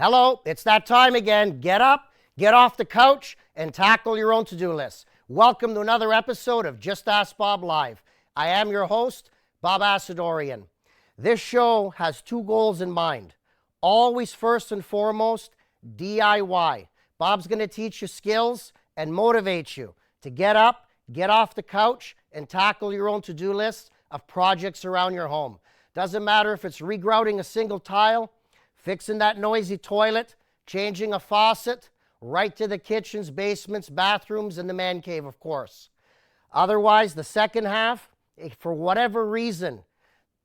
Hello, it's that time again. Get up, get off the couch, and tackle your own to-do list. Welcome to another episode of Just Ask Bob Live. I am your host, Bob Assadourian. This show has two goals in mind. Always first and foremost, DIY. Bob's going to teach you skills and motivate you to get up, get off the couch, and tackle your own to-do list of projects around your home. Doesn't matter if it's regrouting a single tile, fixing that noisy toilet, changing a faucet, right to the kitchens, basements, bathrooms, and the man cave, of course. Otherwise, the second half, if for whatever reason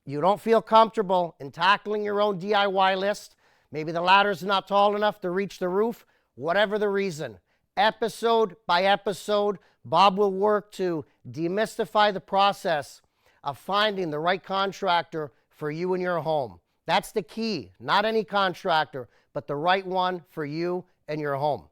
you don't feel comfortable in tackling your own DIY list, maybe the ladder's not tall enough to reach the roof, whatever the reason, episode by episode, Bob will work to demystify the process of finding the right contractor for you and your home. That's the key. Not any contractor, but the right one for you and your home.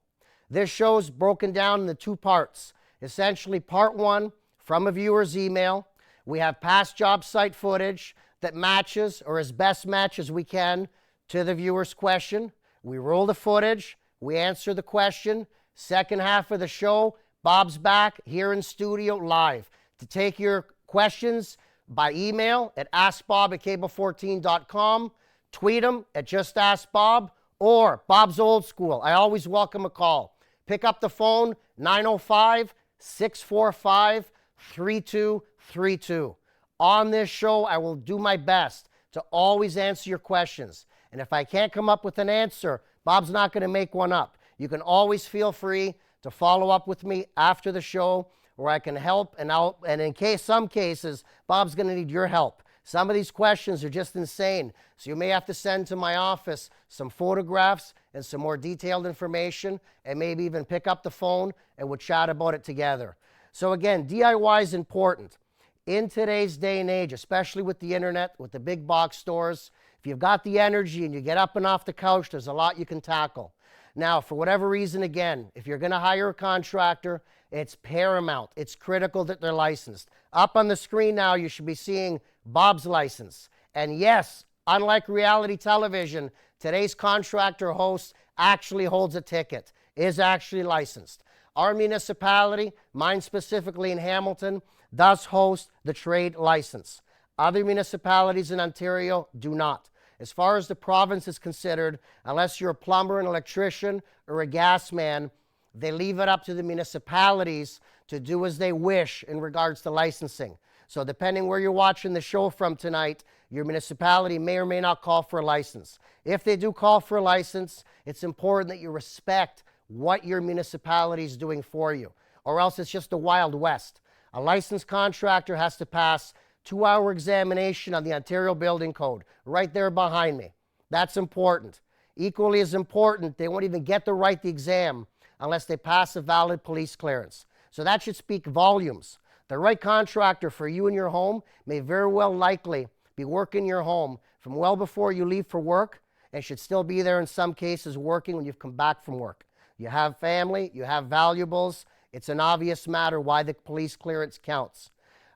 This show is broken down into two parts. Essentially, part one, from a viewer's email. We have past job site footage that matches, or as best match as we can, to the viewer's question. We roll the footage. We answer the question. Second half of the show, Bob's back here in studio live to take your questions by email at askbob@cable14.com, tweet them at justaskbob, or Bob's Old School. I always welcome a call. Pick up the phone, 905-645-3232. On this show, I will do my best to always answer your questions. And if I can't come up with an answer, Bob's not going to make one up. You can always feel free to follow up with me after the show, where I can help, and in some cases, Bob's going to need your help. Some of these questions are just insane, so you may have to send to my office some photographs and some more detailed information, and maybe even pick up the phone and we'll chat about it together. So again, DIY is important. In today's day and age, especially with the internet, with the big box stores, if you've got the energy and you get up and off the couch, there's a lot you can tackle. Now, for whatever reason, again, if you're going to hire a contractor, it's paramount. It's critical that they're licensed. Up on the screen now, you should be seeing Bob's license. And yes, unlike reality television, today's contractor host actually holds a ticket, is actually licensed. Our municipality, mine specifically in Hamilton, does host the trade license. Other municipalities in Ontario do not. As far as the province is considered, unless you're a plumber, an electrician, or a gas man, they leave it up to the municipalities to do as they wish in regards to licensing. So depending where you're watching the show from tonight, your municipality may or may not call for a license. If they do call for a license, it's important that you respect what your municipality is doing for you, or else it's just the Wild West. A licensed contractor has to pass 2-hour examination on the Ontario Building Code, right there behind me. That's important. Equally as important, they won't even get to write the exam unless they pass a valid police clearance. So that should speak volumes. The right contractor for you and your home may very well likely be working your home from well before you leave for work, and should still be there in some cases working when you've come back from work. You have family, you have valuables. It's an obvious matter why the police clearance counts.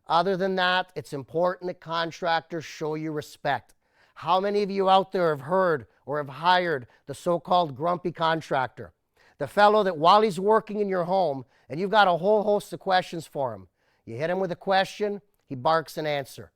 Other than that, it's important that contractors show you respect. How many of you out there have heard or have hired the so-called grumpy contractor? The fellow that while he's working in your home and you've got a whole host of questions for him, you hit him with a question, he barks an answer.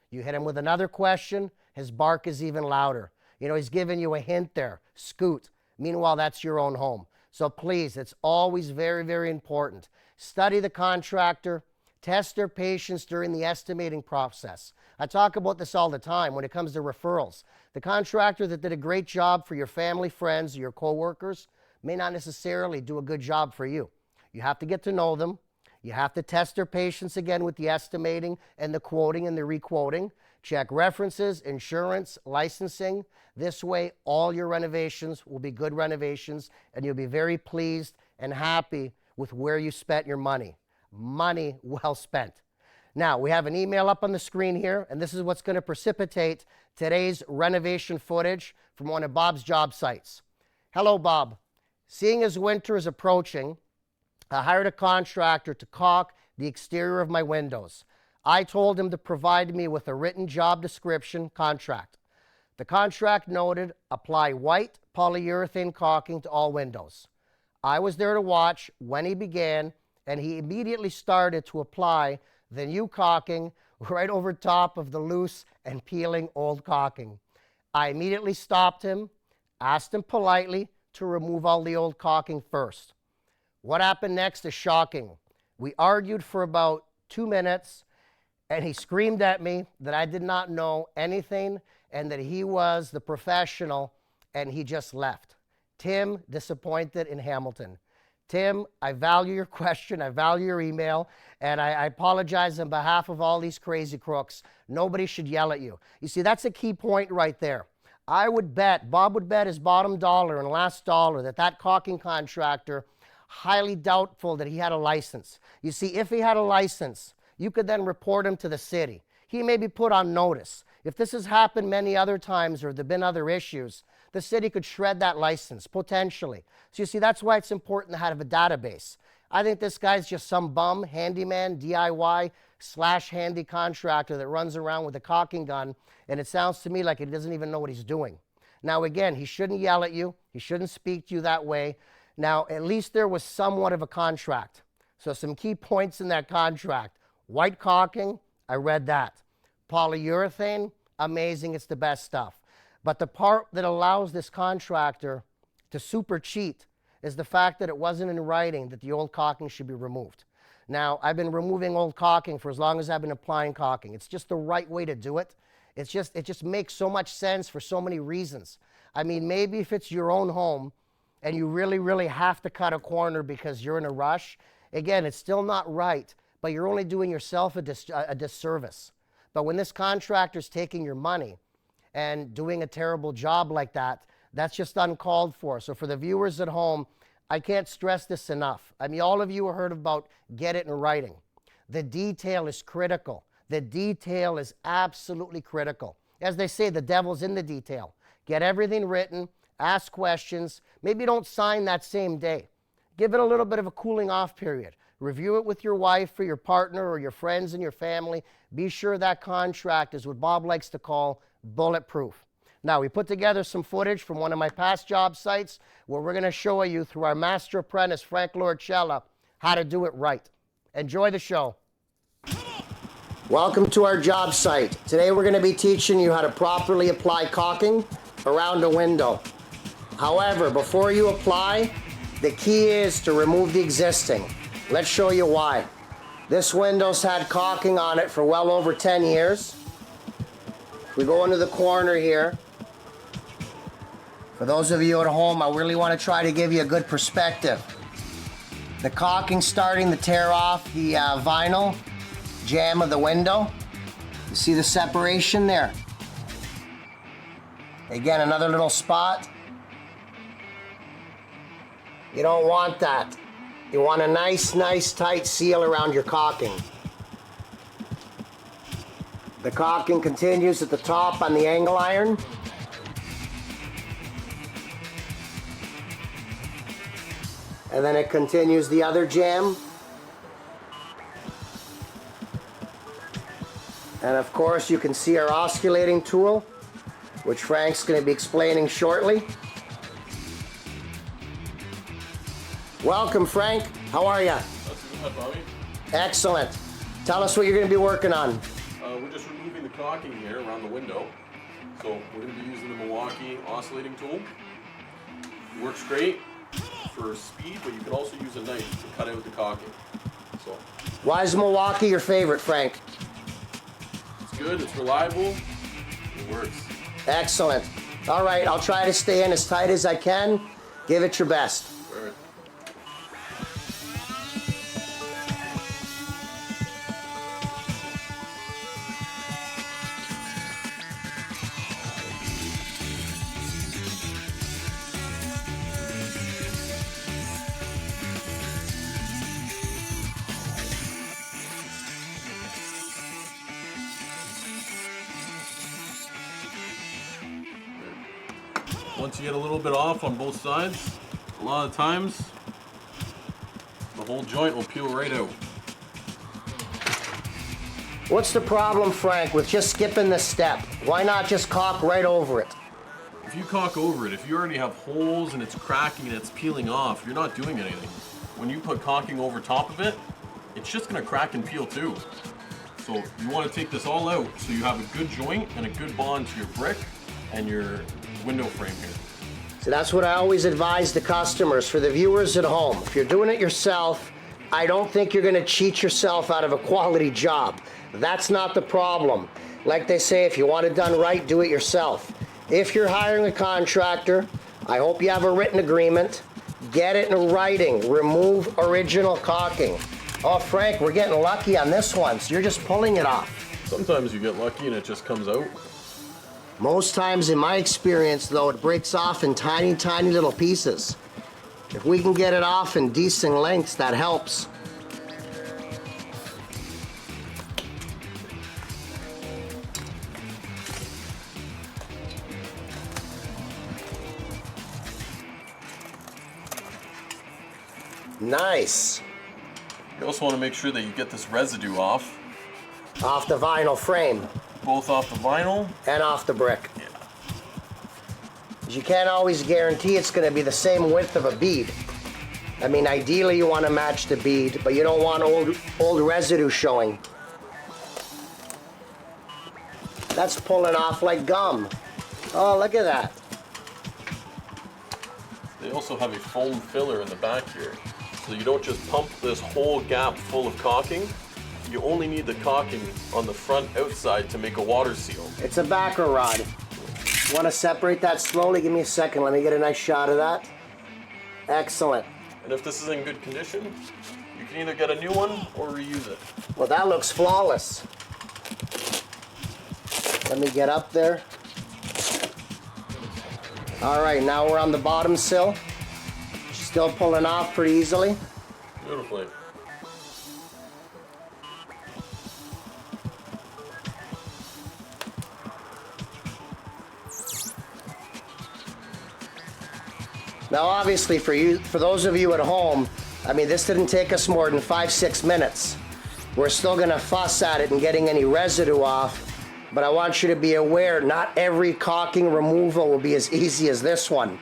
You hit him with another question, his bark is even louder. You know, he's giving you a hint there, scoot. Meanwhile, that's your own home. So please, it's always very, very important. Study the contractor. Test their patience during the estimating process. I talk about this all the time when it comes to referrals. The contractor that did a great job for your family, friends, or your coworkers may not necessarily do a good job for you. You have to get to know them. You have to test their patience again with the estimating and the quoting and the requoting. Check references, insurance, licensing. This way, all your renovations will be good renovations, and you'll be very pleased and happy with where you spent your money. Money well spent. Now, we have an email up on the screen here, and this is what's going to precipitate today's renovation footage from one of Bob's job sites. Hello, Bob. Seeing as winter is approaching, I hired a contractor to caulk the exterior of my windows. I told him to provide me with a written job description contract. The contract noted, apply white polyurethane caulking to all windows. I was there to watch when he began, and he immediately started to apply the new caulking right over top of the loose and peeling old caulking. I immediately stopped him, asked him politely to remove all the old caulking first. What happened next is shocking. We argued for about 2 minutes, and he screamed at me that I did not know anything and that he was the professional, and he just left. Tim, disappointed in Hamilton. Tim, I value your question, I value your email, and I apologize on behalf of all these crazy crooks. Nobody should yell at you. You see, that's a key point right there. I would bet, Bob would bet his bottom dollar and last dollar that caulking contractor, highly doubtful that he had a license. You see, if he had a license, you could then report him to the city. He may be put on notice. If this has happened many other times or there have been other issues, the city could shred that license, potentially. So you see, that's why it's important to have a database. I think this guy's just some bum, handyman, DIY / handy contractor that runs around with a caulking gun, and it sounds to me like he doesn't even know what he's doing. Now again, he shouldn't yell at you. He shouldn't speak to you that way. Now, at least there was somewhat of a contract. So some key points in that contract. White caulking, I read that. Polyurethane, amazing, it's the best stuff. But the part that allows this contractor to super cheat is the fact that it wasn't in writing that the old caulking should be removed. Now, I've been removing old caulking for as long as I've been applying caulking. It's just the right way to do it. It just makes so much sense for so many reasons. I mean, maybe if it's your own home and you really, really have to cut a corner because you're in a rush, again, it's still not right, but you're only doing yourself a disservice. But when this contractor's taking your money and doing a terrible job like that, that's just uncalled for. So for the viewers at home, I can't stress this enough. I mean, all of you have heard about get it in writing. The detail is critical. The detail is absolutely critical. As they say, the devil's in the detail. Get everything written, ask questions. Maybe don't sign that same day. Give it a little bit of a cooling off period. Review it with your wife or your partner or your friends and your family. Be sure that contract is what Bob likes to call bulletproof. Now, we put together some footage from one of my past job sites where we're going to show you through our master apprentice, Frank Loricella, how to do it right. Enjoy the show. Welcome to our job site. Today we're going to be teaching you how to properly apply caulking around a window. However, before you apply, the key is to remove the existing. Let's show you why. This window's had caulking on it for well over 10 years. We go into the corner here. For those of you at home, I really want to try to give you a good perspective. The caulking's starting to tear off the vinyl jamb of the window. You see the separation there? Again, another little spot. You don't want that. You want a nice tight seal around your caulking. The caulking continues at the top on the angle iron. And then it continues the other jamb. And of course you can see our osculating tool, which Frank's going to be explaining shortly. Welcome, Frank. How are you? That's good, Bobby. Excellent. Tell us what you're going to be working on. We're just removing the caulking here around the window. So we're going to be using the Milwaukee oscillating tool. It works great for speed, but you can also use a knife to cut out the caulking. So Why is Milwaukee your favorite, Frank? it's good, it's reliable, it works. Excellent. All right, I'll try to stay in as tight as I can. Give it your best. All right. Once you get a little bit off on both sides, a lot of times the whole joint will peel right out. What's the problem, Frank, with just skipping this step? Why not just caulk right over it? If you caulk over it, if you already have holes and it's cracking and it's peeling off, you're not doing anything. When you put caulking over top of it, it's just gonna crack and peel too. So you wanna take this all out so you have a good joint and a good bond to your brick and your window frame here. So that's what I always advise the customers. For the viewers at home, if you're doing it yourself, I don't think you're gonna cheat yourself out of a quality job. That's not the problem. Like they say, if you want it done right, do it yourself. If you're hiring a contractor, I hope you have a written agreement. Get it in writing. Remove original caulking. Oh, Frank, we're getting lucky on this one, so you're just pulling it off. Sometimes you get lucky and it just comes out. Most times, in my experience, though, it breaks off in tiny, tiny little pieces. If we can get it off in decent lengths, that helps. Nice. You also want to make sure that you get this residue off. Off the vinyl frame. Both off the vinyl. And off the brick. Yeah. You can't always guarantee it's going to be the same width of a bead. I mean, ideally you want to match the bead, but you don't want old residue showing. That's pulling off like gum. Oh, look at that. They also have a foam filler in the back here. So you don't just pump this whole gap full of caulking. You only need the caulking on the front outside to make a water seal. It's a backer rod. Want to separate that slowly? Give me a second. Let me get a nice shot of that. Excellent. And if this is in good condition, you can either get a new one or reuse it. Well, that looks flawless. Let me get up there. All right, now we're on the bottom sill. Still pulling off pretty easily. Beautifully. Now, obviously, for those of you at home, I mean, this didn't take us more than 5-6 minutes. We're still gonna fuss at it and getting any residue off, but I want you to be aware, not every caulking removal will be as easy as this one.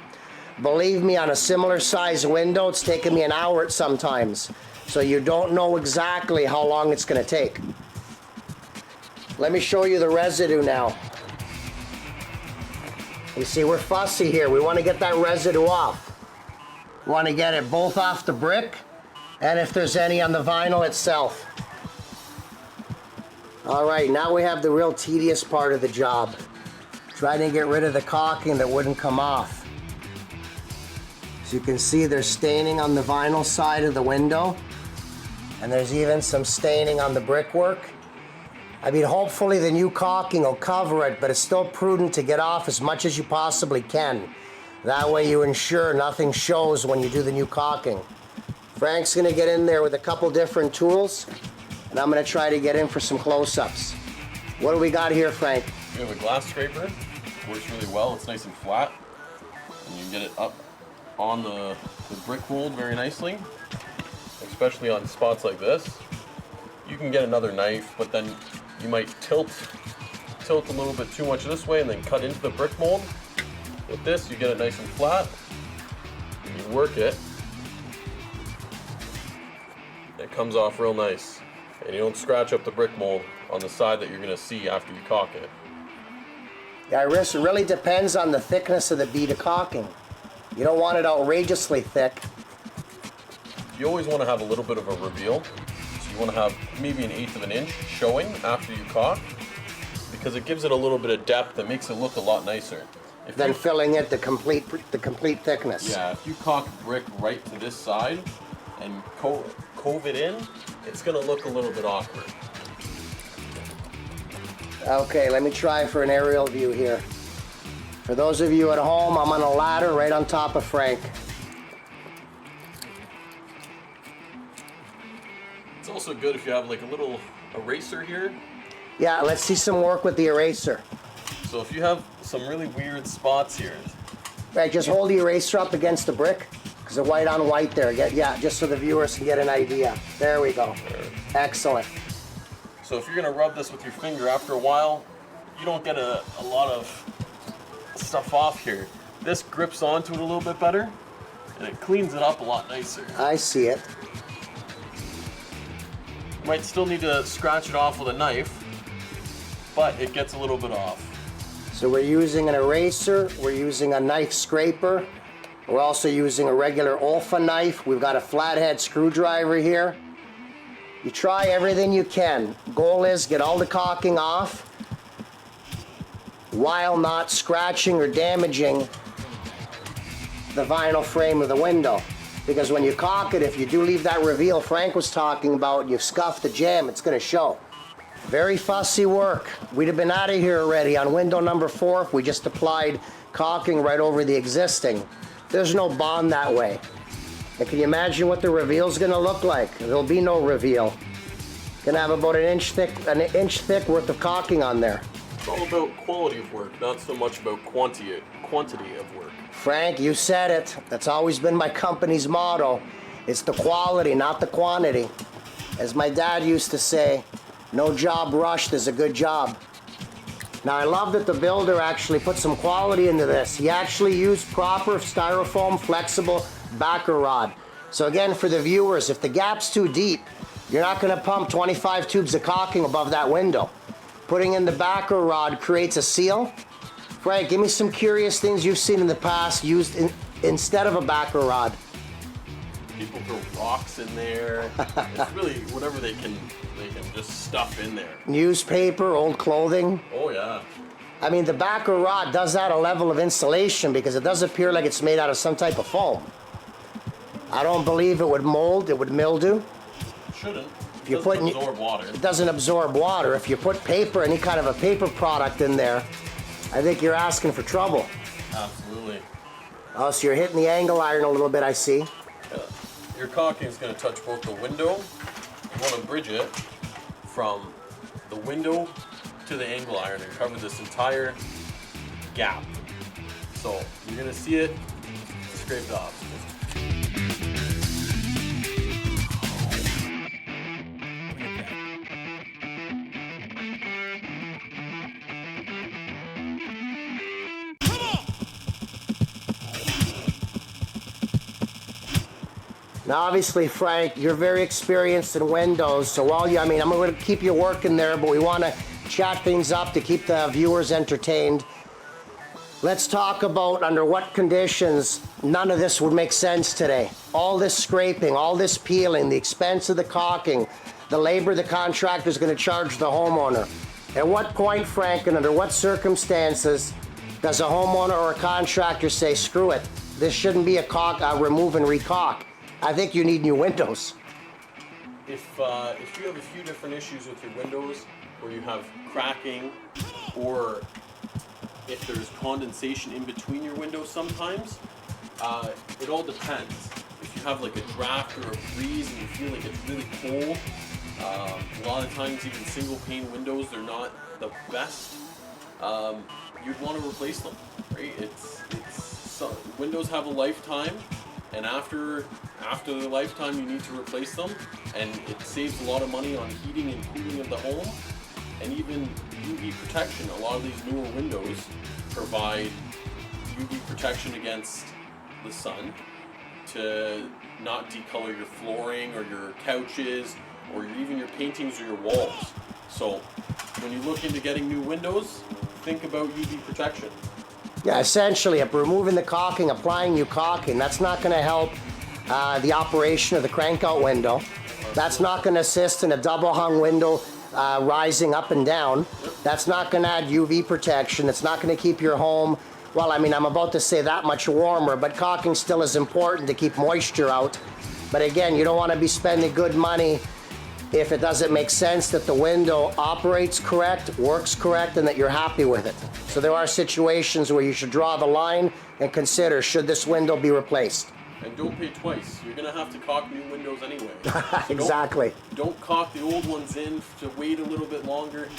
Believe me, on a similar size window, it's taken me an hour sometimes, so you don't know exactly how long it's gonna take. Let me show you the residue now. You see, we're fussy here. We want to get that residue off. We want to get it both off the brick and if there's any on the vinyl itself. All right, now we have the real tedious part of the job. Trying to get rid of the caulking that wouldn't come off. As you can see, there's staining on the vinyl side of the window, and there's even some staining on the brickwork. I mean, hopefully the new caulking will cover it, but it's still prudent to get off as much as you possibly can. That way you ensure nothing shows when you do the new caulking. Frank's gonna get in there with a couple different tools, and I'm gonna try to get in for some close-ups. What do we got here, Frank? We have a glass scraper. Works really well. It's nice and flat. And you can get it up on the brick mold very nicely, especially on spots like this. You can get another knife, but then you might tilt a little bit too much this way and then cut into the brick mold. With this, you get it nice and flat, and you work it. It comes off real nice, and you don't scratch up the brick mold on the side that you're going to see after you caulk it. Yeah, it really depends on the thickness of the bead of caulking. You don't want it outrageously thick. You always want to have a little bit of a reveal. So you want to have maybe 1/8 of an inch showing after you caulk, because it gives it a little bit of depth that makes it look a lot nicer. Then filling it the complete thickness. Yeah, if you caulk brick right to this side and cove it in, it's going to look a little bit awkward. Okay, let me try for an aerial view here. For those of you at home, I'm on a ladder right on top of Frank. It's also good if you have like a little eraser here. Yeah, let's see some work with the eraser. So if you have some really weird spots here. Right, just hold the eraser up against the brick, because the white on white there. Yeah, just so the viewers can get an idea. There we go. Excellent. So if you're gonna rub this with your finger after a while, you don't get a lot of stuff off here. This grips onto it a little bit better, and it cleans it up a lot nicer. I see it. You might still need to scratch it off with a knife, but it gets a little bit off. So we're using an eraser, we're using a knife scraper, we're also using a regular Olfa knife, we've got a flathead screwdriver here. You try everything you can. Goal is get all the caulking off while not scratching or damaging the vinyl frame of the window. Because when you caulk it, if you do leave that reveal Frank was talking about, you've scuffed the jamb, it's going to show. Very fussy work. We'd have been out of here already on window number 4 if we just applied caulking right over the existing. There's no bond that way. And can you imagine what the reveal's going to look like? There'll be no reveal. Gonna have about an inch thick worth of caulking on there. It's all about quality of work, not so much about quantity of work. Frank, you said it. That's always been my company's motto. It's the quality, not the quantity. As my dad used to say, no job rushed is a good job. Now I love that the builder actually put some quality into this. He actually used proper styrofoam flexible backer rod. So again, for the viewers, if the gap's too deep, you're not going to pump 25 tubes of caulking above that window. Putting in the backer rod creates a seal. Frank, give me some curious things you've seen in the past used instead of a backer rod. People throw rocks in there. It's really whatever they can just stuff in there. Newspaper, old clothing. Oh yeah. I mean, the backer rod does add a level of insulation because it does appear like it's made out of some type of foam. I don't believe it would mold, it would mildew. Shouldn't. If you doesn't absorb water. It doesn't absorb water. If you put paper, any kind of a paper product in there, I think you're asking for trouble. Absolutely. Oh, so you're hitting the angle iron a little bit, I see. Your caulking is going to touch both the window. You want to bridge it from the window to the angle iron and cover this entire gap. So you're going to see it scraped off. Now, obviously, Frank, you're very experienced in windows, so while I'm going to keep you working there, but we want to chat things up to keep the viewers entertained. Let's talk about under what conditions none of this would make sense today. All this scraping, all this peeling, the expense of the caulking, the labor the contractor is going to charge the homeowner. At what point, Frank, and under what circumstances does a homeowner or a contractor say, screw it, this shouldn't be a remove and re-caulk? I think you need new windows. If you have a few different issues with your windows, where you have cracking, or if there's condensation in between your windows sometimes, it all depends. If you have like a draft or a breeze and you feel like it's really cold, a lot of times even single pane windows, they're not the best. You'd want to replace them, right? Windows have a lifetime. And after the lifetime, you need to replace them, and it saves a lot of money on heating and cooling of the home, and even UV protection. A lot of these newer windows provide UV protection against the sun to not decolor your flooring or your couches or even your paintings or your walls. So when you look into getting new windows, think about UV protection. Yeah, essentially, removing the caulking, applying new caulking, that's not going to help the operation of the crank-out window. That's not going to assist in a double-hung window rising up and down. That's not going to add UV protection. It's not going to keep your home, well, I'm about to say that much warmer, but caulking still is important to keep moisture out. But again, you don't want to be spending good money if it doesn't make sense that the window operates correct, works correct, and that you're happy with it. So there are situations where you should draw the line and consider, should this window be replaced? And don't pay twice. You're going to have to caulk new windows anyway. So Exactly. Don't caulk the old ones in to wait a little bit longer.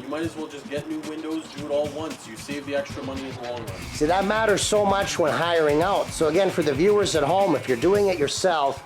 You might as well just get new windows, do it all once. You save the extra money in the long run. See, that matters so much when hiring out. So again, for the viewers at home, if you're doing it yourself,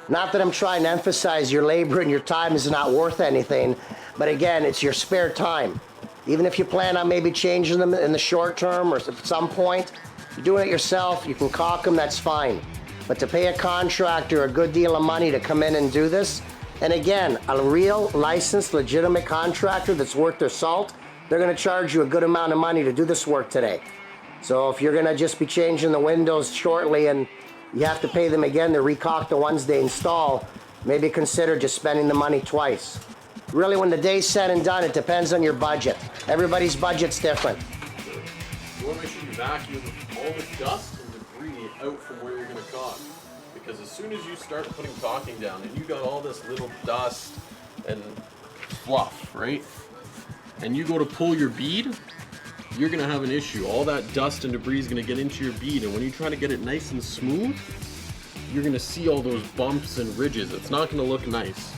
not that I'm trying to emphasize your labor and your time is not worth anything. But again, it's your spare time. Even if you plan on maybe changing them in the short term or at some point, you're doing it yourself, you can caulk them, that's fine. But to pay a contractor a good deal of money to come in and do this, and again, a real licensed, legitimate contractor that's worth their salt, they're gonna charge you a good amount of money to do this work today. So if you're gonna just be changing the windows shortly and you have to pay them again to recaulk the ones they install, maybe consider just spending the money twice. Really, when the day's said and done, it depends on your budget. Everybody's budget's different. You want to make sure you vacuum all the dust and debris out from where you're going to caulk. Because as soon as you start putting caulking down and you got all this little dust and fluff, right? And you go to pull your bead, you're going to have an issue. All that dust and debris is going to get into your bead, and when you try to get it nice and smooth, you're going to see all those bumps and ridges. It's not going to look nice.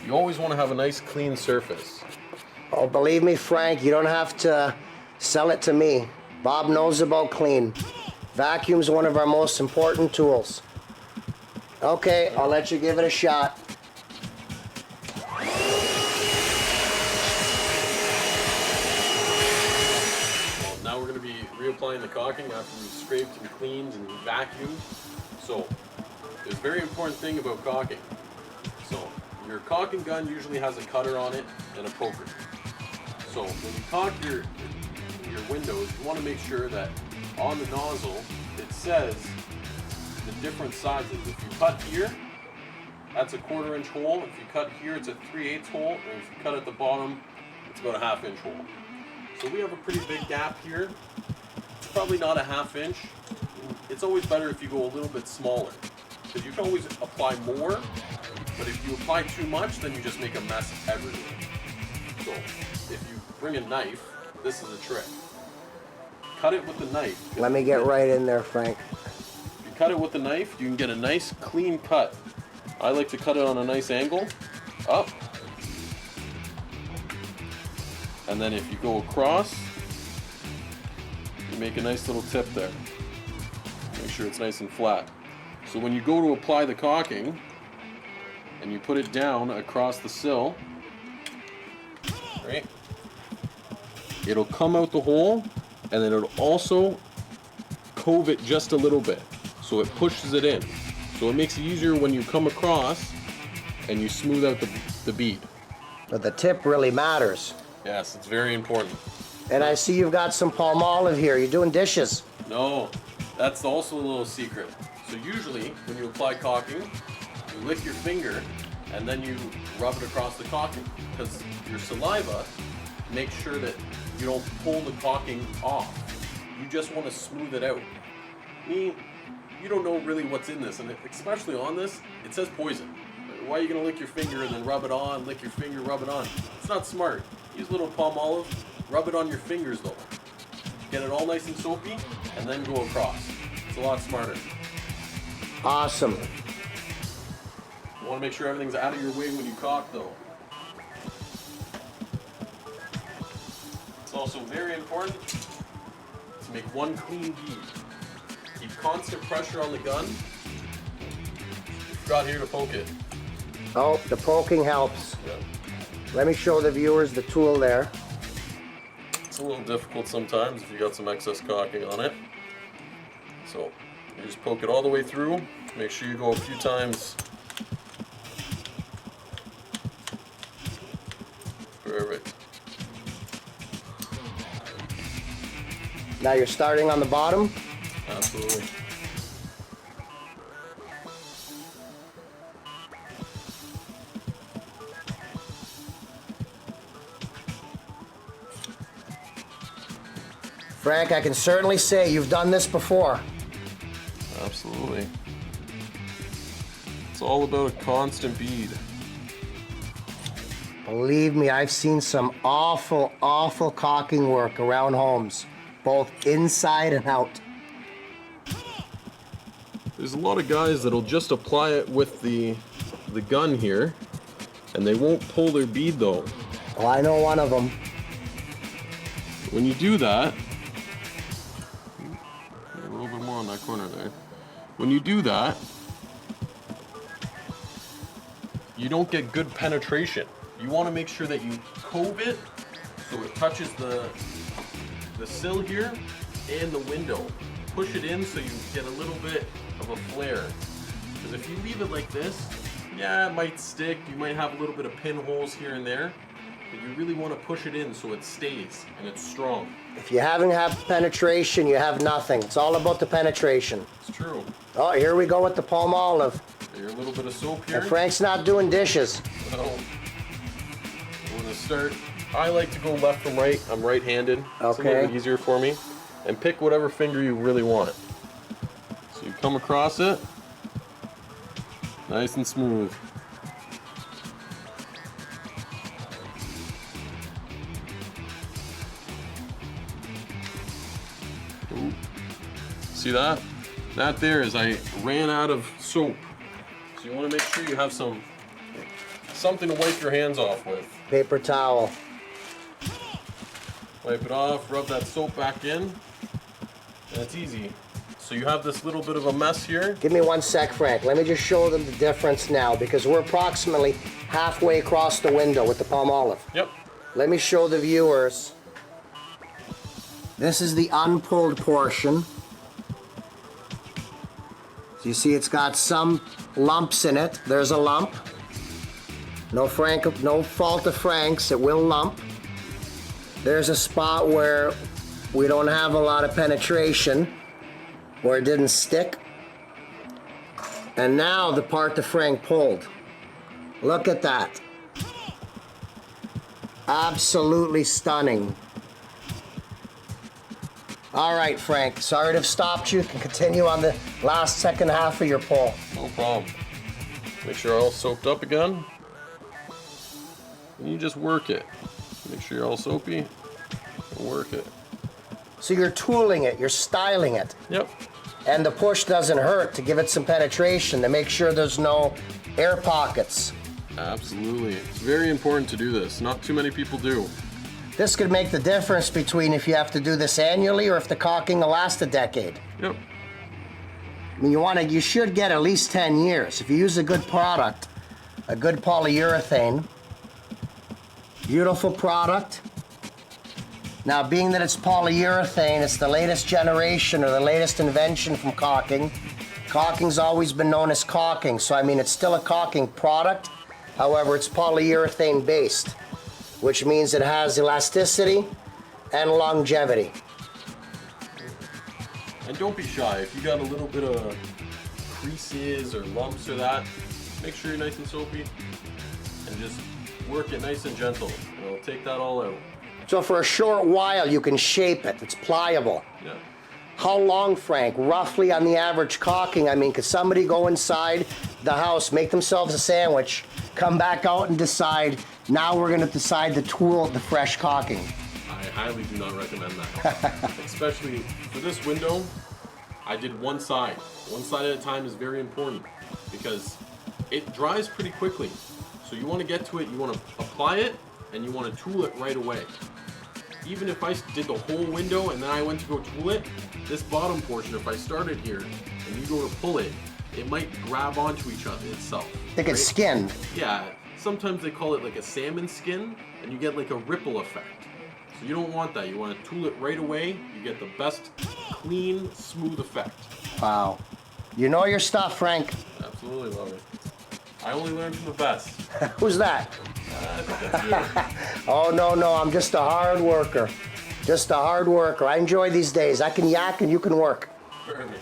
You always want to have a nice clean surface. Oh, believe me, Frank, you don't have to sell it to me. Bob knows about clean. Vacuum's one of our most important tools. Okay, I'll let you give it a shot. Well, now we're going to be reapplying the caulking after we've scraped and cleaned and vacuumed. So, there's a very important thing about caulking. So, your caulking gun usually has a cutter on it and a poker. So when you caulk your windows, you want to make sure that on the nozzle it says the different sizes. If you cut here, that's a 1/4 inch hole. If you cut here, it's a 3/8 hole. And if you cut at the bottom, it's about a 1/2 inch hole. So we have a pretty big gap here. It's probably not a 1/2 inch. It's always better if you go a little bit smaller, because you can always apply more. But if you apply too much, then you just make a mess everywhere. So if you bring a knife, this is a trick. Cut it with the knife. Let me get right in there, Frank. If you cut it with the knife, you can get a nice clean cut. I like to cut it on a nice angle, up. And then if you go across, you make a nice little tip there. Make sure it's nice and flat. So when you go to apply the caulking, and you put it down across the sill, right? It'll come out the hole, and then it'll also cove it just a little bit, so it pushes it in. So it makes it easier when you come across and you smooth out the bead. But the tip really matters. Yes, it's very important. And I see you've got some palm olive here. You're doing dishes. No, that's also a little secret. So usually when you apply caulking, you lick your finger and then you rub it across the caulking, because your saliva makes sure that you don't pull the caulking off. You just want to smooth it out. You don't know really what's in this, and especially on this, it says poison. Why are you going to lick your finger and then rub it on, lick your finger, rub it on? It's not smart. Use a little palm olive, rub it on your fingers though. Get it all nice and soapy, and then go across. It's a lot smarter. Awesome. You want to make sure everything's out of your way when you caulk though. It's also very important to make one clean bead. Keep constant pressure on the gun. You forgot here to poke it. Oh, the poking helps. Yeah. Let me show the viewers the tool there. It's a little difficult sometimes if you got some excess caulking on it. So you just poke it all the way through. Make sure you go a few times. Perfect. Now you're starting on the bottom. Absolutely. Frank, I can certainly say you've done this before. Absolutely. It's all about a constant bead. Believe me, I've seen some awful, awful caulking work around homes, both inside and out. There's a lot of guys that'll just apply it with the gun here, and they won't pull their bead though. Oh, I know one of them. When you do that, a little bit more on that corner there. When you do that, you don't get good penetration. you want to make sure that you cove it so it touches the sill here and the window. Push it in so you get a little bit of a flare. Because if you leave it like this, yeah, it might stick. You might have a little bit of pinholes here and there. But you really want to push it in so it stays and it's strong. If you haven't had penetration, you have nothing. It's all about the penetration. It's true. Oh, here we go with the palm olive. Here, a little bit of soap here. And Frank's not doing dishes. So, we're going to start. I like to go left from right. I'm right-handed. It's a Okay. little bit easier for me. And pick whatever finger you really want. So you come across it. Nice and smooth. Ooh. See that? That there is I ran out of soap. So you want to make sure you have something to wipe your hands off with. Paper towel. Wipe it off, rub that soap back in, and it's easy. So you have this little bit of a mess here. Give me 1 sec, Frank. Let me just show them the difference now because we're approximately halfway across the window with the palm olive. Yep. Let me show the viewers. This is the unpulled portion. So you see it's got some lumps in it. There's a lump. No fault of Frank's, it will lump. There's a spot where we don't have a lot of penetration, where it didn't stick. And now the part that Frank pulled. Look at that. Absolutely stunning. All right, Frank, sorry to have stopped you. You can continue on the last second half of your pull. No problem. Make sure you're all soaped up again. And you just work it. Make sure you're all soapy and work it. So you're tooling it, you're styling it. Yep. And the push doesn't hurt to give it some penetration, to make sure there's no air pockets. Absolutely. It's very important to do this. Not too many people do. This could make the difference between if you have to do this annually or if the caulking will last a decade. Yep. I mean, you should get at least 10 years. If you use a good product, a good polyurethane, beautiful product. Now, being that it's polyurethane, it's the latest generation or the latest invention from caulking. Caulking's always been known as caulking, so I mean, it's still a caulking product. However, it's polyurethane based, which means it has elasticity and longevity. And don't be shy. If you got a little bit of creases or lumps or that, make sure you're nice and soapy and just work it nice and gentle. It'll take that all out. So for a short while, you can shape it. It's pliable. Yeah. How long, Frank, roughly on the average caulking? I mean, could somebody go inside the house, make themselves a sandwich, come back out and decide, now we're gonna decide to tool the fresh caulking? I highly do not recommend that. Especially for this window, I did one side. One side at a time is very important because it dries pretty quickly. So you want to get to it, you want to apply it, and you want to tool it right away. Even if I did the whole window and then I went to go tool it, this bottom portion, if I started here and you go to pull it, it might grab onto each other itself. They get skinned. Yeah, sometimes they call it like a salmon skin, and you get like a ripple effect. So you don't want that. You want to tool it right away. You get the best, clean, smooth effect. Wow. You know your stuff, Frank. Absolutely love it. I only learn from the best. Who's that? I think that's you. Oh, no, I'm just a hard worker. Just a hard worker. I enjoy these days. I can yak and you can work. Perfect.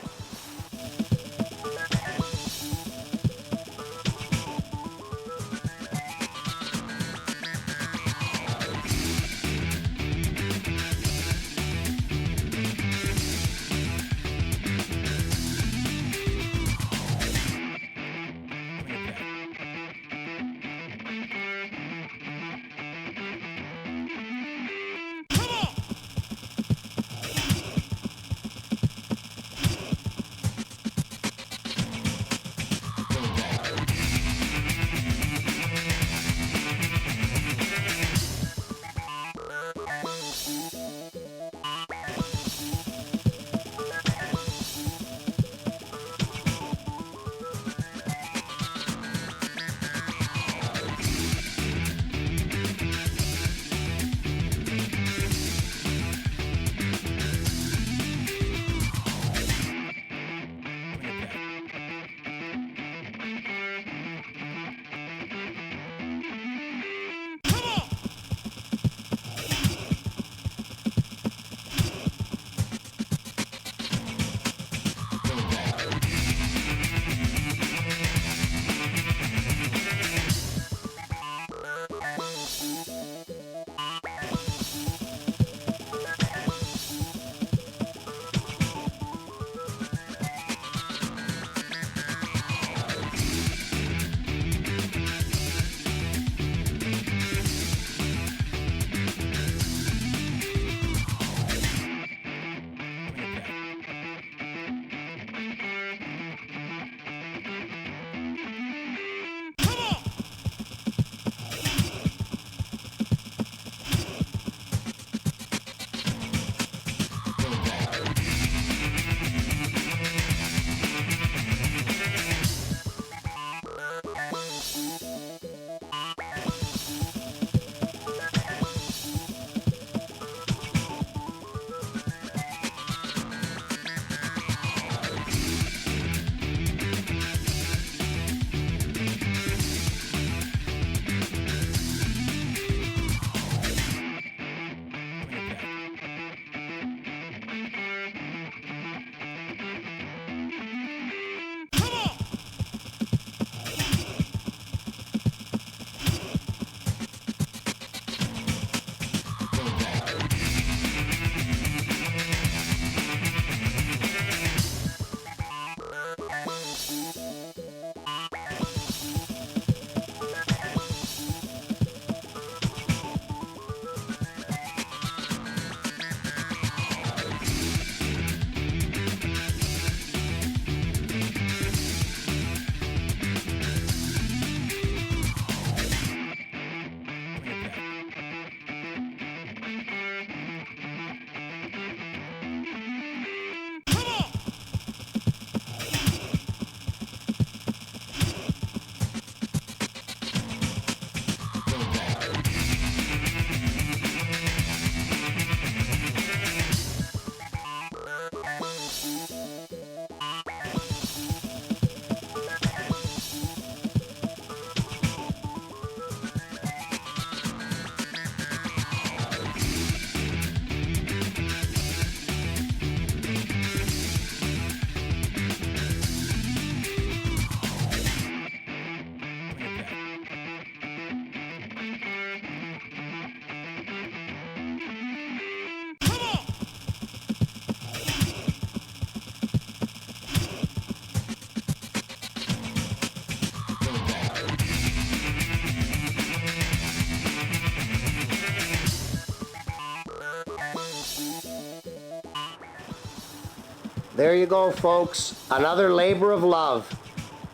There you go, folks. Another labor of love.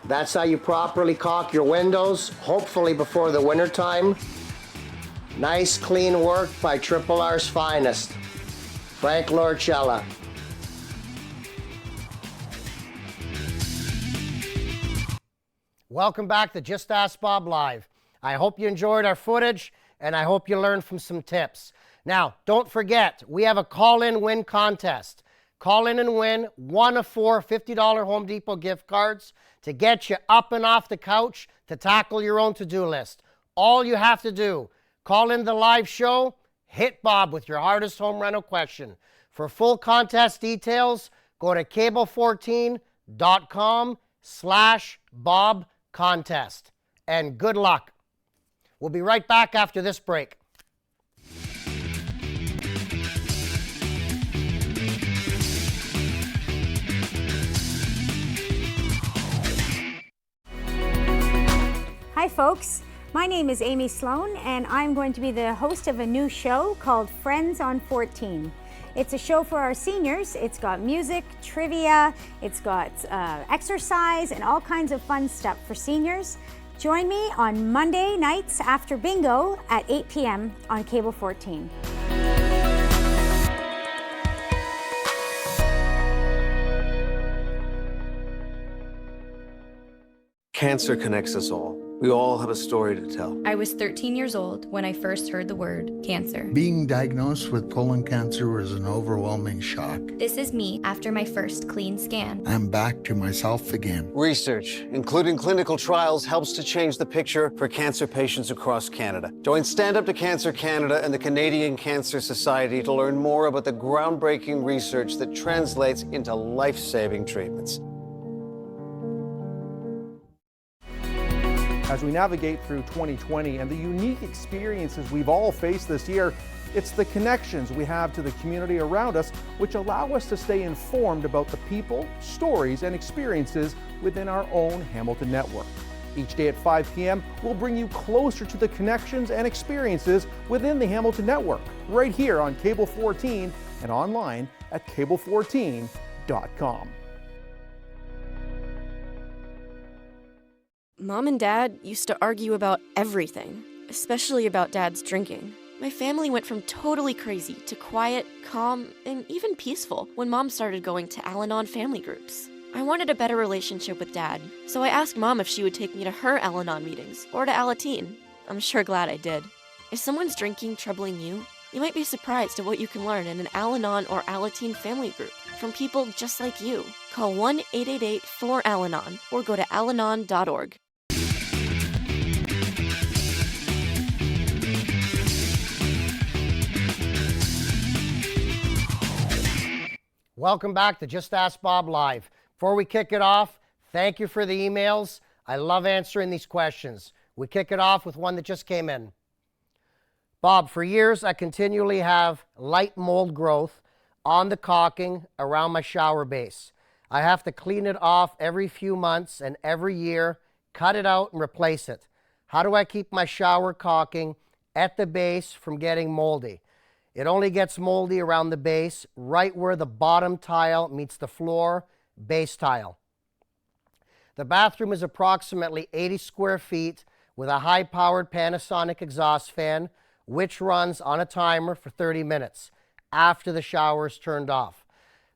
That's how you properly caulk your windows, hopefully before the winter time. Nice clean work by Triple R's finest, Frank Lorcella. Welcome back to Just Ask Bob Live. I hope you enjoyed our footage, and I hope you learned from some tips. Now, don't forget, we have a call-in win contest. Call in and win one of 4 $50 Home Depot gift cards to get you up and off the couch to tackle your own to-do list. All you have to do, call in the live show, hit Bob with your hardest home rental question. For full contest details, go to cable14.com/Bob contest. And good luck. We'll be right back after this break. Hi folks, my name is Amy Sloan and I'm going to be the host of a new show called Friends on 14. It's a show for our seniors. It's got music, trivia, it's got exercise and all kinds of fun stuff for seniors. Join me on Monday nights after bingo at 8 p.m. on Cable 14. Cancer connects us all. We all have a story to tell. I was 13 years old when I first heard the word cancer. Being diagnosed with colon cancer was an overwhelming shock. This is me after my first clean scan. I'm back to myself again. Research, including clinical trials, helps to change the picture for cancer patients across Canada. Join Stand Up to Cancer Canada and the Canadian Cancer Society to learn more about the groundbreaking research that translates into life-saving treatments. As we navigate through 2020 and the unique experiences we've all faced this year, it's the connections we have to the community around us which allow us to stay informed about the people, stories, and experiences within our own Hamilton network. Each day at 5 p.m., we'll bring you closer to the connections and experiences within the Hamilton network, right here on Cable 14 and online at cable14.com. Mom and Dad used to argue about everything, especially about Dad's drinking. My family went from totally crazy to quiet, calm, and even peaceful when Mom started going to Al-Anon family groups. I wanted a better relationship with Dad, so I asked Mom if she would take me to her Al-Anon meetings or to Alateen. I'm sure glad I did. If someone's drinking troubling you, you might be surprised at what you can learn in an Al-Anon or Alateen family group from people just like you. Call 1-888-4-ALANON or go to alanon.org. Welcome back to Just Ask Bob Live. Before we kick it off, thank you for the emails. I love answering these questions. We kick it off with one that just came in. Bob, for years I continually have light mold growth on the caulking around my shower base. I have to clean it off every few months and every year, cut it out and replace it. How do I keep my shower caulking at the base from getting moldy? It only gets moldy around the base, right where the bottom tile meets the floor base tile. The bathroom is approximately 80 square feet with a high-powered Panasonic exhaust fan, which runs on a timer for 30 minutes after the shower is turned off.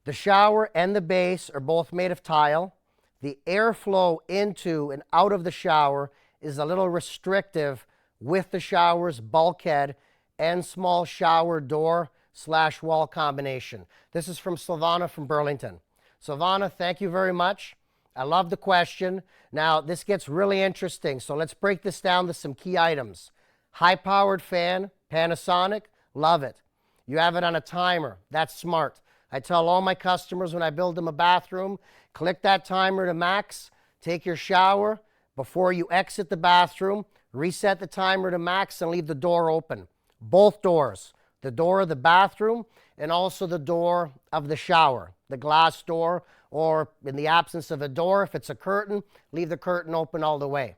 The shower and the base are both made of tile. The airflow into and out of the shower is a little restrictive with the shower's bulkhead and small shower door/wall combination. This is from Silvana from Burlington. Silvana, thank you very much. I love the question. Now, this gets really interesting, so let's break this down to some key items. High-powered fan, Panasonic, love it. You have it on a timer, that's smart. I tell all my customers when I build them a bathroom, click that timer to max, take your shower. Before you exit the bathroom, reset the timer to max and leave the door open. Both doors, the door of the bathroom and also the door of the shower, the glass door, or in the absence of a door, if it's a curtain, leave the curtain open all the way.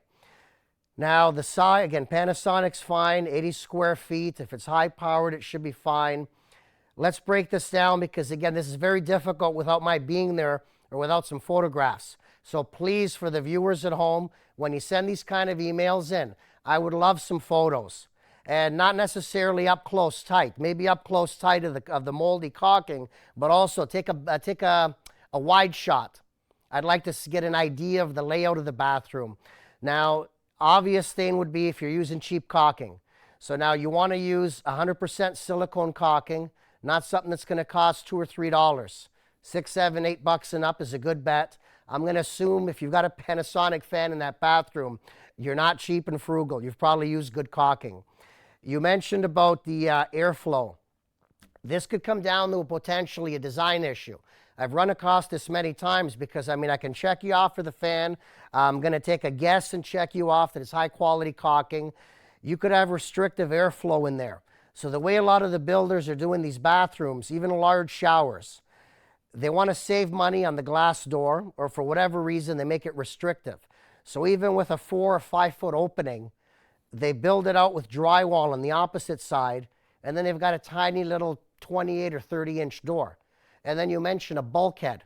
Now the side, again, Panasonic's fine, 80 square feet. If it's high powered, it should be fine. Let's break this down because, again, this is very difficult without my being there or without some photographs. So please, for the viewers at home, when you send these kind of emails in, I would love some photos. And not necessarily up close tight, maybe up close tight of the moldy caulking, but also take a wide shot. I'd like to get an idea of the layout of the bathroom. Now, obvious thing would be if you're using cheap caulking. So now you want to use 100% silicone caulking, not something that's going to cost $2 or $3. $6, $7, $8 and up is a good bet. I'm going to assume if you've got a Panasonic fan in that bathroom, you're not cheap and frugal. You've probably used good caulking. You mentioned about the airflow. This could come down to potentially a design issue. I've run across this many times because, I mean, I can check you off for the fan. I'm going to take a guess and check you off that it's high quality caulking. You could have restrictive airflow in there. So the way a lot of the builders are doing these bathrooms, even large showers, they want to save money on the glass door, or for whatever reason, they make it restrictive. So even with a 4 or 5 foot opening, they build it out with drywall on the opposite side, and then they've got a tiny little 28 or 30-inch door. And then you mentioned a bulkhead.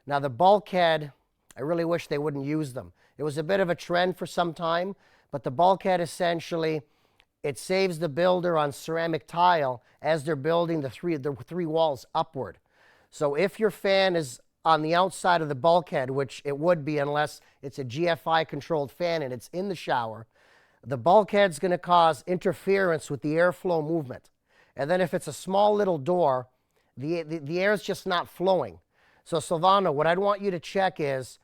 Now the bulkhead, I really wish they wouldn't use them. It was a bit of a trend for some time, but the bulkhead essentially, it saves the builder on ceramic tile as they're building the three walls upward. So if your fan is on the outside of the bulkhead, which it would be unless it's a GFI controlled fan and it's in the shower, the bulkhead's going to cause interference with the airflow movement. And then if it's a small little door, the air is just not flowing. So Silvano, what I'd want you to check is,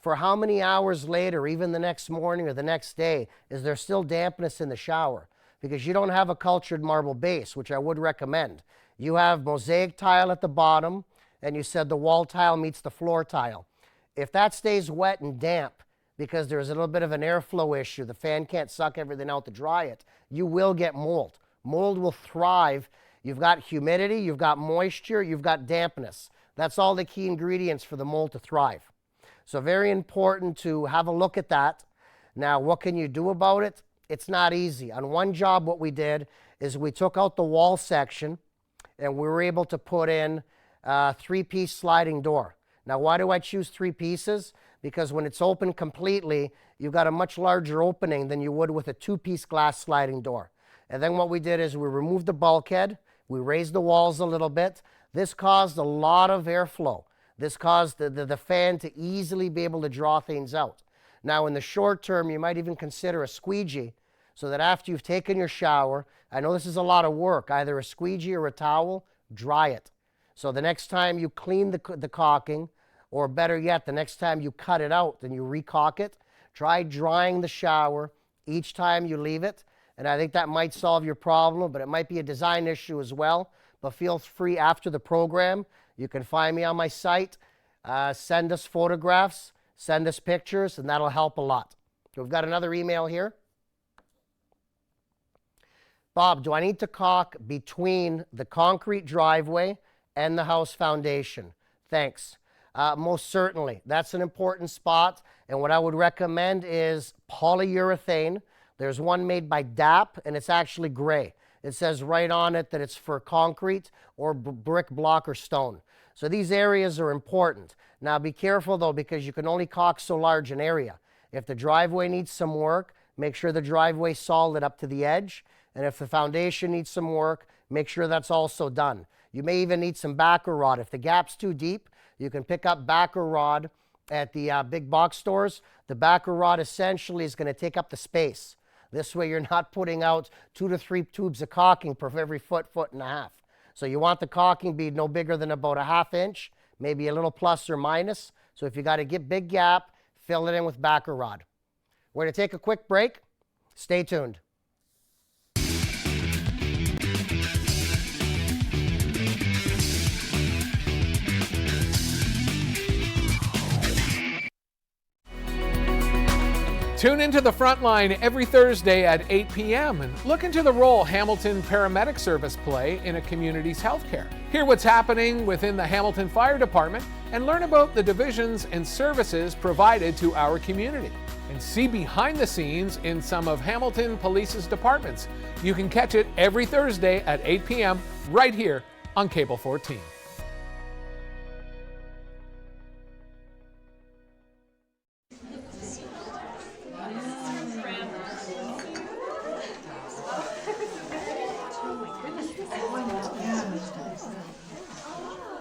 for how many hours later, even the next morning or the next day, is there still dampness in the shower? Because you don't have a cultured marble base, which I would recommend. You have mosaic tile at the bottom, and you said the wall tile meets the floor tile. If that stays wet and damp, because there's a little bit of an airflow issue, the fan can't suck everything out to dry it, you will get mold. Mold will thrive. You've got humidity, you've got moisture, you've got dampness. That's all the key ingredients for the mold to thrive. So very important to have a look at that. Now, what can you do about it? It's not easy. On one job, what we did is we took out the wall section and we were able to put in a 3-piece sliding door. Now, why do I choose 3 pieces? Because when it's open completely, you've got a much larger opening than you would with a 2-piece glass sliding door. And then what we did is we removed the bulkhead, we raised the walls a little bit. This caused a lot of airflow. This caused the fan to easily be able to draw things out. Now, in the short term, you might even consider a squeegee so that after you've taken your shower, I know this is a lot of work, either a squeegee or a towel, dry it. So the next time you clean the caulking, or better yet, the next time you cut it out and you re-caulk it, try drying the shower each time you leave it. And I think that might solve your problem, but it might be a design issue as well. But feel free after the program. You can find me on my site. Send us photographs, send us pictures, and that'll help a lot. So we've got another email here. Bob, do I need to caulk between the concrete driveway and the house foundation? Thanks. Most certainly. That's an important spot. And what I would recommend is polyurethane. There's one made by DAP, and it's actually gray. It says right on it that it's for concrete or brick, block, or stone. So these areas are important. Now be careful though, because you can only caulk so large an area. If the driveway needs some work, make sure the driveway's solid up to the edge. And if the foundation needs some work, make sure that's also done. You may even need some backer rod. If the gap's too deep, you can pick up backer rod at the big box stores. The backer rod essentially is going to take up the space. This way you're not putting out 2 to 3 tubes of caulking per every foot, foot and a half. So you want the caulking be no bigger than about a 1/2 inch, maybe a little plus or minus. So if you got a big gap, fill it in with backer rod. We're going to take a quick break. Stay tuned. Tune into the Frontline every Thursday at 8 p.m. and look into the role Hamilton Paramedic Service play in a community's healthcare. Hear what's happening within the Hamilton Fire Department and learn about the divisions and services provided to our community. And see behind the scenes in some of Hamilton Police's departments. You can catch it every Thursday at 8 p.m. right here on Cable 14.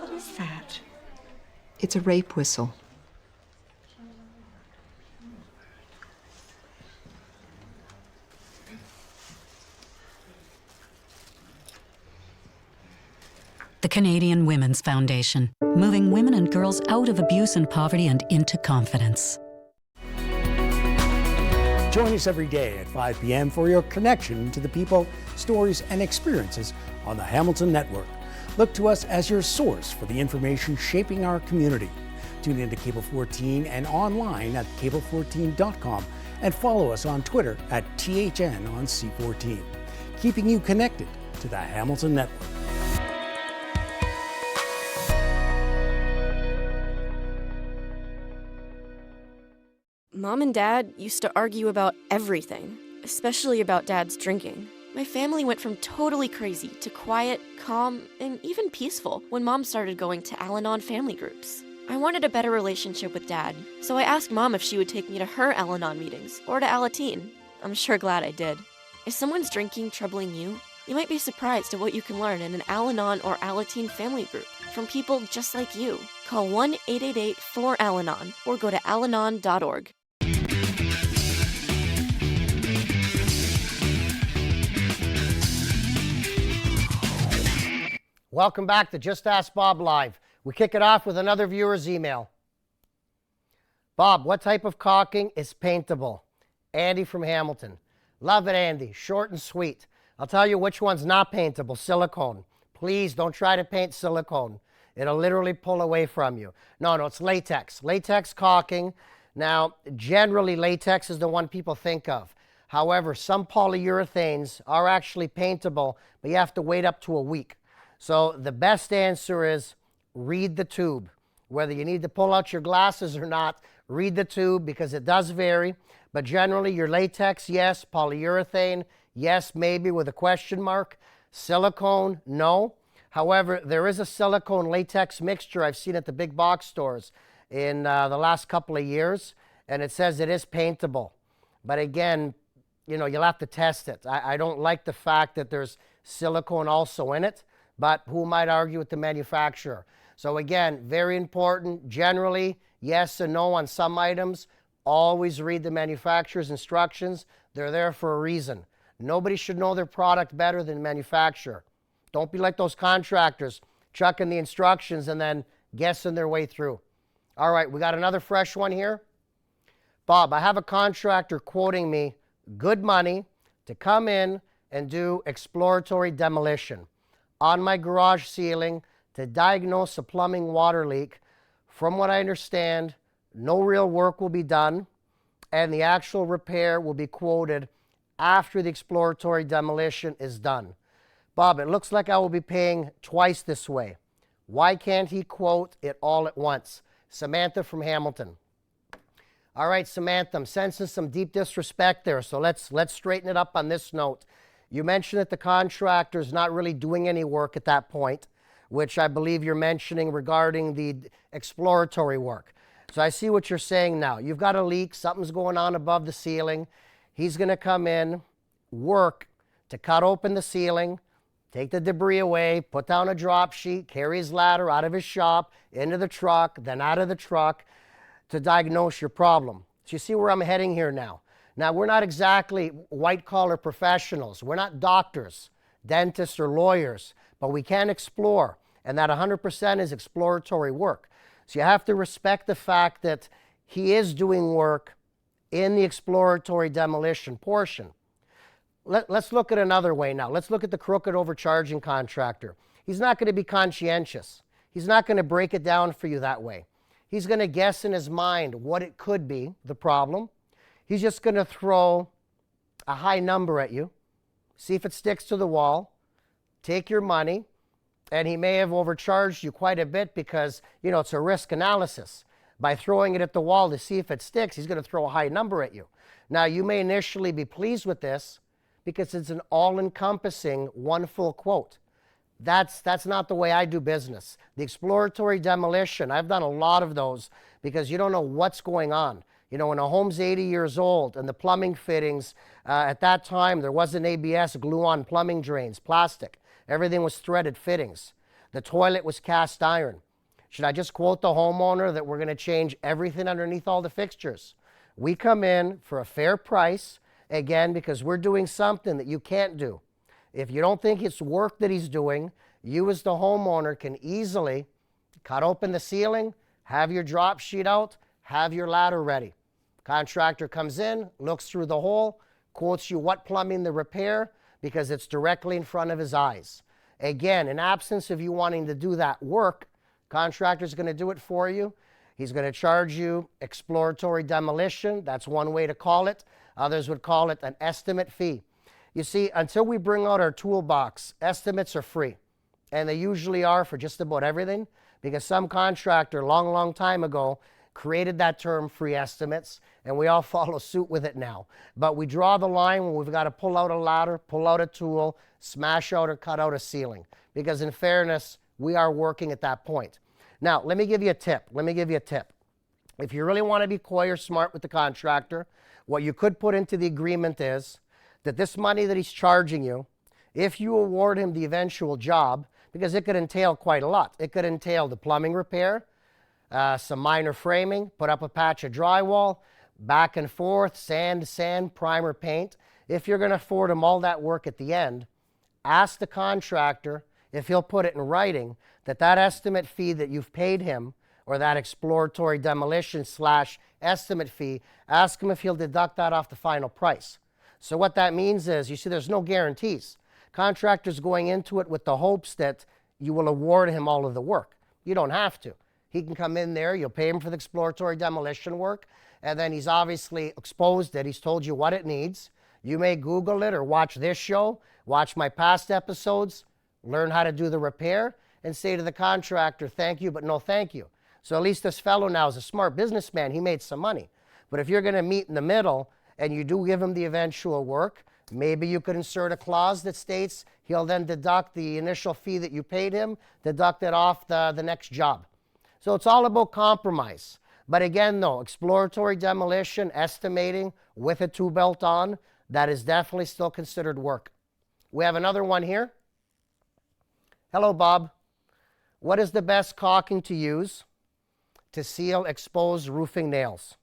What is that? It's a rape whistle. The Canadian Women's Foundation, moving women and girls out of abuse and poverty and into confidence. Join us every day at 5 p.m. for your connection to the people, stories, and experiences on the Hamilton Network. Look to us as your source for the information shaping our community. Tune into Cable 14 and online at cable14.com and follow us on Twitter at THN on C14, keeping you connected to the Hamilton Network. Mom and Dad used to argue about everything, especially about Dad's drinking. My family went from totally crazy to quiet, calm, and even peaceful when Mom started going to Al-Anon family groups. I wanted a better relationship with Dad, so I asked Mom if she would take me to her Al-Anon meetings or to Alateen. I'm sure glad I did. If someone's drinking troubling you, you might be surprised at what you can learn in an Al-Anon or Alateen family group from people just like you. Call 1-888-4-ALANON or go to alanon.org. Welcome back to Just Ask Bob Live. We kick it off with another viewer's email. Bob, what type of caulking is paintable? Andy from Hamilton. Love it, Andy. Short and sweet. I'll tell you which one's not paintable. Silicone. Please don't try to paint silicone. It'll literally pull away from you. No, it's latex. Latex caulking. Now, generally, latex is the one people think of. However, some polyurethanes are actually paintable, but you have to wait up to a week. So the best answer is read the tube. Whether you need to pull out your glasses or not, read the tube because it does vary. But generally, your latex, yes. Polyurethane, yes, maybe with a question mark. Silicone, no. However, there is a silicone latex mixture I've seen at the big box stores in the last couple of years, and it says it is paintable. But again, you'll have to test it. I don't like the fact that there's silicone also in it, but who might argue with the manufacturer? So again, very important. Generally, yes and no on some items. Always read the manufacturer's instructions. They're there for a reason. Nobody should know their product better than the manufacturer. Don't be like those contractors chucking the instructions and then guessing their way through. All right, we got another fresh one here. Bob, I have a contractor quoting me good money to come in and do exploratory demolition on my garage ceiling to diagnose a plumbing water leak. From what I understand, no real work will be done, and the actual repair will be quoted after the exploratory demolition is done. Bob, it looks like I will be paying twice this way. Why can't he quote it all at once? Samantha from Hamilton. All right, Samantha, I'm sensing some deep disrespect there, so let's straighten it up on this note. You mentioned that the contractor's not really doing any work at that point, which I believe you're mentioning regarding the exploratory work. So I see what you're saying now. You've got a leak, something's going on above the ceiling. He's going to come in, work to cut open the ceiling, take the debris away, put down a drop sheet, carry his ladder out of his shop, into the truck, then out of the truck to diagnose your problem. So you see where I'm heading here now. Now, we're not exactly white-collar professionals. We're not doctors, dentists, or lawyers, but we can explore, and that 100% is exploratory work. So you have to respect the fact that he is doing work in the exploratory demolition portion. Let's look at another way now. Let's look at the crooked overcharging contractor. He's not going to be conscientious. He's not going to break it down for you that way. He's going to guess in his mind what it could be, the problem. He's just going to throw a high number at you, see if it sticks to the wall, take your money, and he may have overcharged you quite a bit because, it's a risk analysis. By throwing it at the wall to see if it sticks, he's going to throw a high number at you. Now, you may initially be pleased with this because it's an all-encompassing one full quote. That's not the way I do business. The exploratory demolition, I've done a lot of those because you don't know what's going on. You know, when a home's 80 years old and the plumbing fittings, at that time there wasn't ABS, glue-on plumbing drains, plastic. Everything was threaded fittings. The toilet was cast iron. Should I just quote the homeowner that we're going to change everything underneath all the fixtures? We come in for a fair price, again, because we're doing something that you can't do. If you don't think it's work that he's doing, you as the homeowner can easily cut open the ceiling, have your drop sheet out, have your ladder ready. Contractor comes in, looks through the hole, quotes you what plumbing to repair because it's directly in front of his eyes. Again, in absence of you wanting to do that work, contractor's going to do it for you. He's going to charge you exploratory demolition. That's one way to call it. Others would call it an estimate fee. You see, until we bring out our toolbox, estimates are free. And they usually are for just about everything because some contractor long time ago created that term free estimates, and we all follow suit with it now. But we draw the line when we've got to pull out a ladder, pull out a tool, smash out or cut out a ceiling. Because in fairness, we are working at that point. Now, let me give you a tip. If you really want to be coy or smart with the contractor, what you could put into the agreement is that this money that he's charging you, if you award him the eventual job, because it could entail quite a lot. It could entail the plumbing repair, some minor framing, put up a patch of drywall, back and forth, sand, primer, paint. If you're going to afford him all that work at the end, ask the contractor if he'll put it in writing that that estimate fee that you've paid him, or that exploratory demolition / estimate fee, ask him if he'll deduct that off the final price. So what that means is, you see, there's no guarantees. Contractor's going into it with the hopes that you will award him all of the work. You don't have to. He can come in there, you'll pay him for the exploratory demolition work, and then he's obviously exposed it. He's told you what it needs. You may Google it or watch this show, watch my past episodes, learn how to do the repair, and say to the contractor, thank you, but no thank you. So at least this fellow now is a smart businessman. He made some money. But if you're going to meet in the middle and you do give him the eventual work, maybe you could insert a clause that states he'll then deduct the initial fee that you paid him, deduct it off the next job. So it's all about compromise. But again, though, exploratory demolition, estimating with a tool belt on, that is definitely still considered work. We have another one here. Hello, Bob. What is the best caulking to use to seal exposed roofing nails?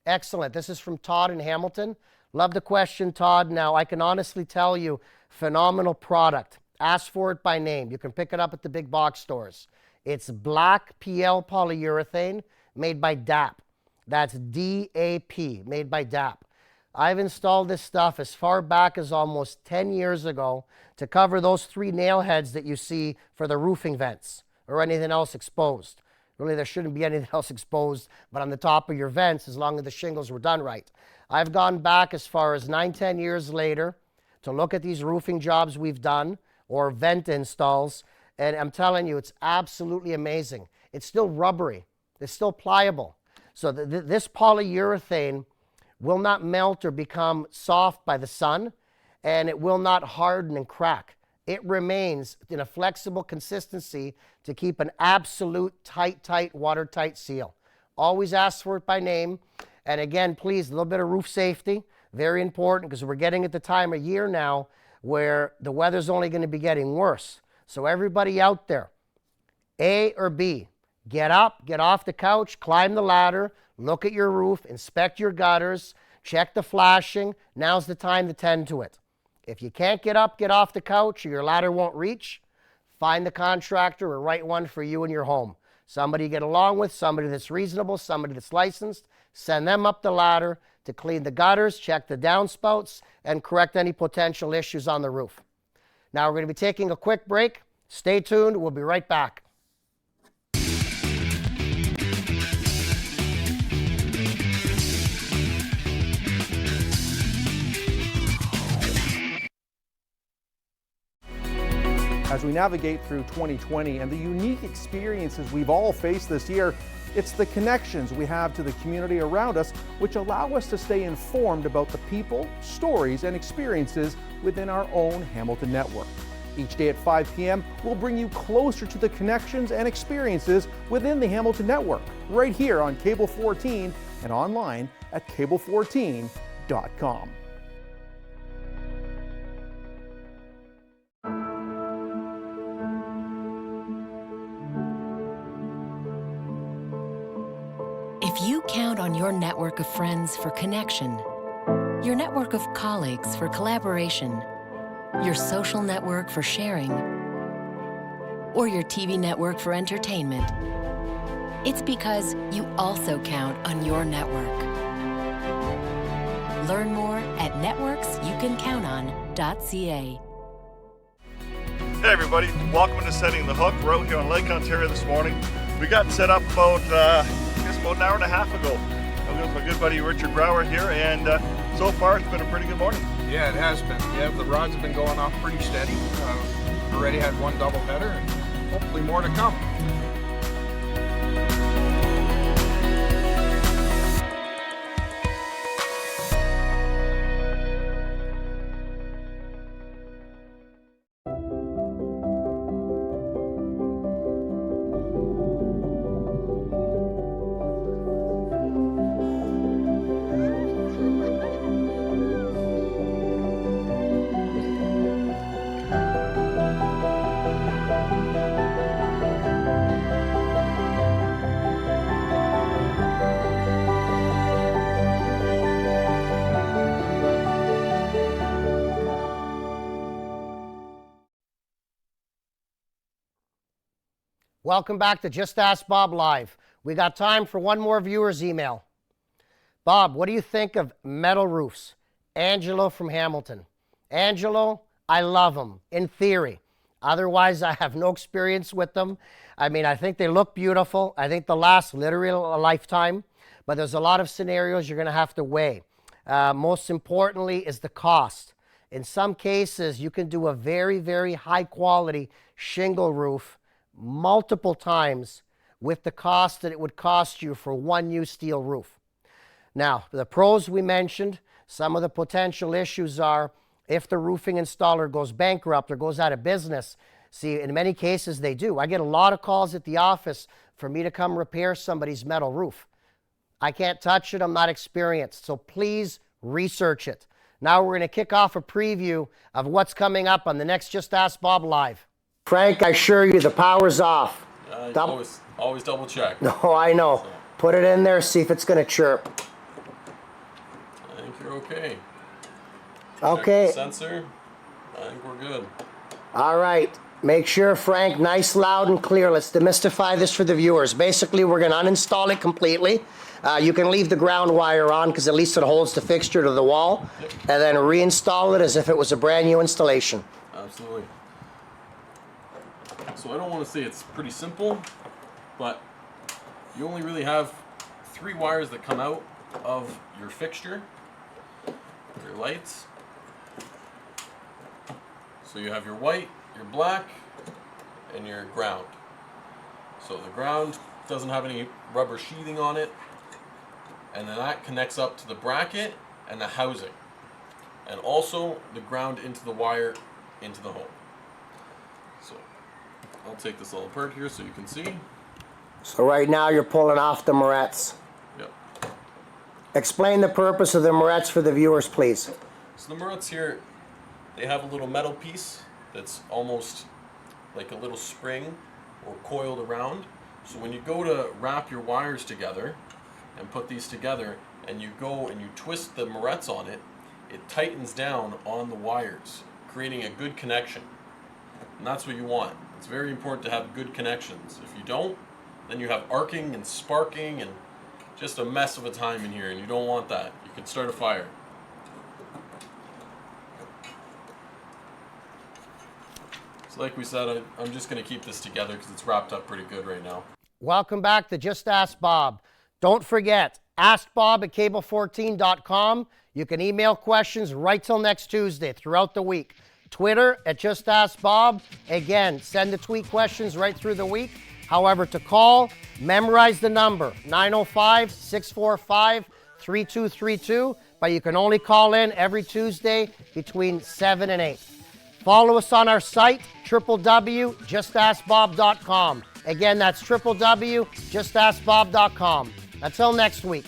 Excellent. This is from Todd in Hamilton. Love the question, Todd. Now, I can honestly tell you, phenomenal product. Ask for it by name. You can pick it up at the big box stores. It's black PL polyurethane made by DAP. That's DAP, made by DAP. I've installed this stuff as far back as almost 10 years ago to cover those 3 nail heads that you see for the roofing vents or anything else exposed. Really, there shouldn't be anything else exposed but on the top of your vents as long as the shingles were done right. I've gone back as far as 9-10 years later to look at these roofing jobs we've done or vent installs, and I'm telling you, it's absolutely amazing. It's still rubbery. It's still pliable. So this polyurethane will not melt or become soft by the sun, and it will not harden and crack. It remains in a flexible consistency to keep an absolute tight, watertight seal. Always ask for it by name. And again, please, a little bit of roof safety, very important, because we're getting at the time of year now where the weather's only going to be getting worse. So everybody out there, A or B, get up, get off the couch, climb the ladder, look at your roof, inspect your gutters, check the flashing. Now's the time to tend to it. If you can't get up, get off the couch, or your ladder won't reach, find the contractor or right one for you and your home. Somebody you get along with, somebody that's reasonable, somebody that's licensed. Send them up the ladder to clean the gutters, check the downspouts, and correct any potential issues on the roof. Now we're going to be taking a quick break. Stay tuned. We'll be right back. As we navigate through 2020 and the unique experiences we've all faced this year, it's the connections we have to the community around us which allow us to stay informed about the people, stories, and experiences within our own Hamilton network. Each day at 5 p.m., we'll bring you closer to the connections and experiences within the Hamilton Network, right here on Cable 14 and online at cable14.com. If you count on your network of friends for connection, your network of colleagues for collaboration, your social network for sharing, or your TV network for entertainment, it's because you also count on your network. Learn more at networksyoucancountOn.ca. Hey everybody, welcome to Setting the Hook. We're out here on Lake Ontario this morning. We got set up about an hour and a half ago. I'm with my good buddy Richard Brower here, and so far it's been a pretty good morning. Yeah, it has been. Yeah, the rods have been going off pretty steady. Already had one double header and hopefully more to come. Welcome back to Just Ask Bob Live. We got time for one more viewer's email. Bob, what do you think of metal roofs? Angelo from Hamilton. Angelo, I love them, in theory. Otherwise, I have no experience with them. I mean, I think they look beautiful. I think they'll last literally a lifetime. But there's a lot of scenarios you're going to have to weigh. Most importantly is the cost. In some cases, you can do a very, very high quality shingle roof multiple times with the cost that it would cost you for one new steel roof. Now, the pros we mentioned, some of the potential issues are if the roofing installer goes bankrupt or goes out of business. See, in many cases they do. I get a lot of calls at the office for me to come repair somebody's metal roof. I can't touch it, I'm not experienced, so please research it. Now we're going to kick off a preview of what's coming up on the next Just Ask Bob Live. Frank, I assure you the power's off. Always double check. No, I know. So. Put it in there, see if it's going to chirp. I think you're okay. Okay. Check the sensor. I think we're good. All right. Make sure, Frank, nice, loud, and clear. Let's demystify this for the viewers. Basically, we're going to uninstall it completely. You can leave the ground wire on because at least it holds the fixture to the wall. Yep. And then reinstall it as if it was a brand new installation. Absolutely. So I don't want to say it's pretty simple, but you only really have 3 wires that come out of your fixture, your lights. So you have your white, your black, and your ground. So the ground doesn't have any rubber sheathing on it, and then that connects up to the bracket and the housing, and also the ground into the wire into the home. So I'll take this all apart here so you can see. So right now you're pulling off the morettes. Yep. Explain the purpose of the morettes for the viewers, please. So the morettes here, they have a little metal piece that's almost like a little spring or coiled around. So when you go to wrap your wires together and put these together and you go and you twist the morettes on it, it tightens down on the wires, creating a good connection. And that's what you want. It's very important to have good connections. If you don't, then you have arcing and sparking and just a mess of a time in here, and you don't want that. You can start a fire. So like we said, I'm just going to keep this together because it's wrapped up pretty good right now. Welcome back to Just Ask Bob. Don't forget, askbob@cable14.com. You can email questions right till next Tuesday throughout the week. Twitter at Just Ask Bob. Again, send the tweet questions right through the week. However, to call, memorize the number, 905-645-3232. But you can only call in every Tuesday between 7 and 8. Follow us on our site, www.justaskbob.com. Again, that's www.justaskbob.com. Until next week.